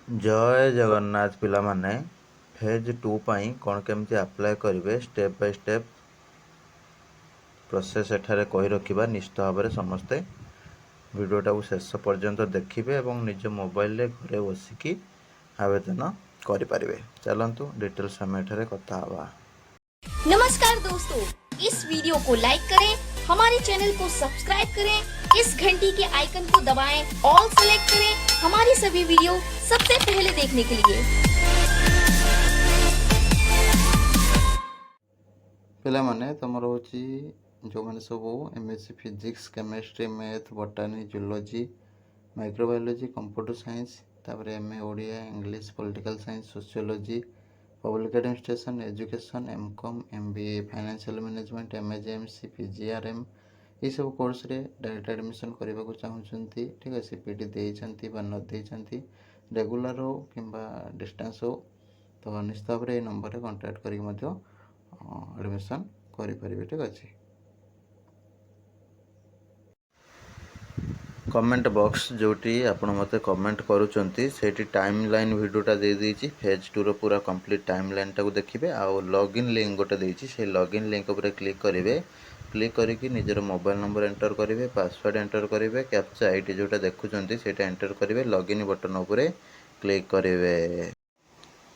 जय जगन्नाथ पिला माने फेज 2 पाई कौन केमती अप्लाई करेंगे स्टेप बाय स्टेप प्रोसेस एठारे कही रखा निश्चित भाव में समस्ते वीडियोटा को शेष पर्यंत देखिए और निज मोबाइल घरे बसिकी आवेदन करें। चलतु डिटेल्स आम एठारे कथा हवा। नमस्कार दोस्तों, इस वीडियो को लाइक करें, हमारे चैनल को सब्सक्राइब करें, इस घंटी के आइकन को दबाएं, ऑल सेलेक्ट करें हमारी सभी वीडियो सबसे पहले देखने के लिए। पिला माने तमर होची जो माने सब MSc physics chemistry math botany zoology microbiology computer science तापर MA Odia English political science sociology public administration education MCom MBA financial management MAJMC PGRM ये सब कोर्स रे डायरेक्ट एडमिशन करने को चाहूँगी। ठीक है, सीपीटी देइछंती बा न देइछंती रेगुलर हो किंबा डिस्टेंस हो तो निश्चित भाव में नंबर रे कांटेक्ट करी मध्य एडमिशन करि परिबे। ठीक अच्छे, कमेंट बॉक्स जोटी आपण मते कमेंट करूचंती सेठी टाइम लाइन वीडियोटा दे देइछि फेज 2 रो पूरा कंप्लीट टाइम लाइन टाको देखिबे आ लॉगिन लिंक गोटे देइछि से लॉगिन लिंक ऊपर क्लिक करिवे। क्लिक करिकि निजर मोबाइल नंबर एंटर करिवे, पासवर्ड एंटर करिवे, कैप्चा आईडी जोटा देखुचंती सेटा एंटर करिवे, लॉगिन बटन ऊपर क्लिक करिवे।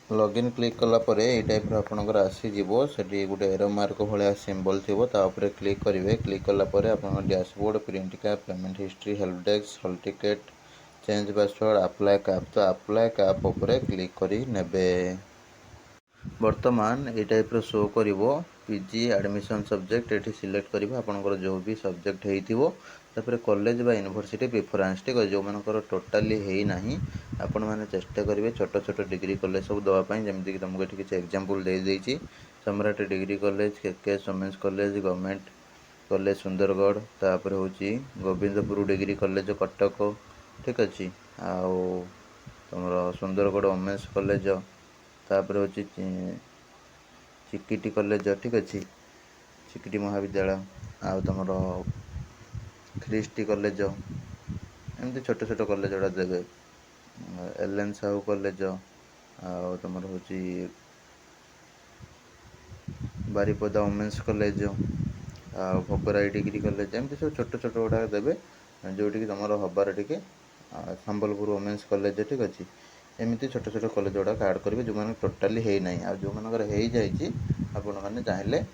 लॉगिन क्लिक कला परे ए टाइप रो आपनकर आसी जीवो सेठी गुटे एरो मार्क भलिया सिंबल थिबो ता ऊपर क्लिक करिवे। क्लिक कला परे आपन dashboard print cap payment history help desk hall ticket change password apply cap तो अप्लाई कैप ऊपर क्लिक करी नेबे। वर्तमान ये टाइप रो शो करिवो पीजी एडमिशन सब्जेक्ट एठी सिलेक्ट करिवो आपनकर जो भी सब्जेक्ट हेइथिवो तापर कॉलेज बा यूनिवर्सिटी प्रेफरेंस। ठीक है, जो मानकर टोटाली हेई नाही आपण माने चेष्टा करिवे छोट छोट डिग्री कॉलेज सब दवा पई जेमति कि तुमको एठी किछ एग्जांपल दे देइछि Samrat degree college KK women's college government college Sundargarh तापर होची गोविंदपुर डिग्री कॉलेज कटक। ठीक अछि, आउ तुमरो सुंदरगढ़ वुमेन्स कॉलेज तापर होची चिकिटी कॉलेज। ठीक अच्छे, चिकिटी महाविद्यालय आउ तुमर ख्रीष्टी कॉलेज एमती छोट छोट कॉलेज गुड़ा देवे। एलएन साहू कॉलेज आउ तुमर होची बारिपदा वुमेन्स कॉलेज आउ भोगराई डिग्री कॉलेज एमती सब छोट छोट गुड़ा देवे जोटी कि तुमर हबार टिके संबलपुर वुमेन्स कॉलेज। ठीक अच्छे, एमती छोट छोट कॉलेज गुड़ा ऐड करेंगे जो मैंने टोटाली है ना आ जो मानकर हो जाए आपण मैंने चाहिए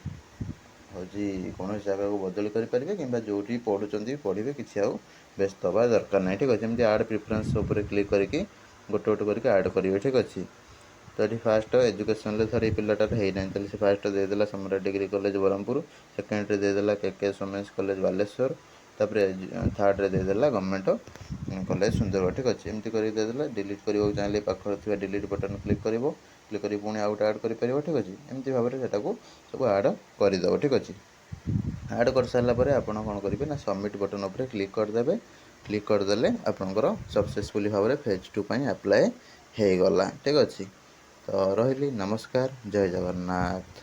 हूँ कौन जगह को बदली करेंगे कि जो पढ़ुं पढ़े किसी आउ व्यस्त हवा दरकार ना। ठीक अच्छे, एमती आड प्रिफरेंस उपर क्लिक करके गोटे गोटे करके ऐड करेंगे। ठीक अच्छे, तो ये फास्ट एजुकेशन थर ये पिलाटार है ना तो फास्ट देदेला Samrat degree college Brahmapur, second देदेला केके वुमेन्स कॉलेज बालेश्वर, तापर थर्ड देदेला गवर्नमेंट कॉलेज सुंदरगढ़। ठीक अच्छे, एमती कर देदेला डिलीट करने चाहिए पाखर थी डिलीट बटन क्लिक कर क्लिक कर पुणी आउट ऐड कर। ठीक अच्छे, एमती भाव में सेटा सब ऐड करदेव। ठीक अच्छे, ऐड कर सारापर आप कौन करेंगे ना सबमिट बटन उपर क्लिक करदे। क्लिक करदे आपंकर सक्सेसफुली भाव में फेज 2 पाई अप्लाई हो गला। ठीक अच्छे, तो रही नमस्कार, जय जगन्नाथ।